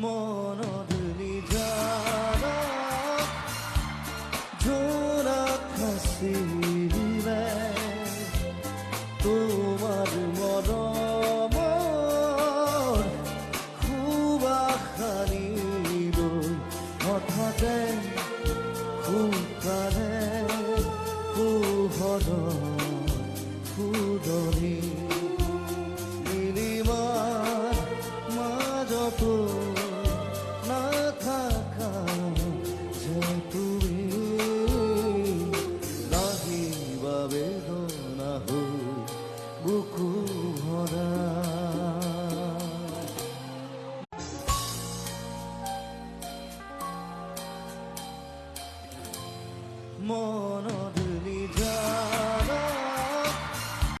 মনত নিজানা জোনাক খাচিলে তোমাৰ মৰমৰ সুবাসনিলৈ হঠাতে শুকালে পোহৰৰ ফুলনি নীলিমাৰ মাজতো নাথাকা যে তুমি নাহিবা বেদনা হৈ বুকু ভৰা